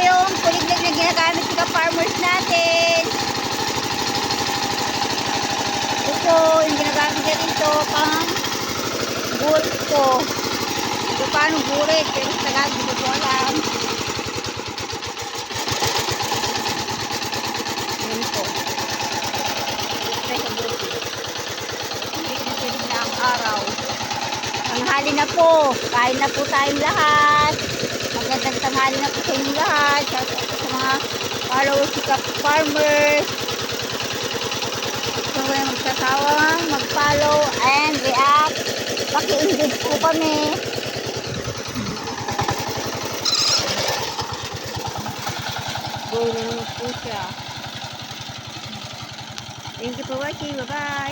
yung kuliglig na ginagamit sa farmers natin. Ito, yung ginagamit niya dito pang bulto. Ito paano burit, pero sa Tagalog, hindi ko alam. Yan po. Ito sa bulto. Hindi na sinig na ang araw. Tanghali na po. Kain na po tayong lahat. Magandang tanghali na po sa inyong lahat. Shout out po sa mga followers si Kap Farmers. Gusto ko na magsasawang mag-follow and react. Paki-engage po kami. Go na naman po siya. Thank you for watching. Bye-bye.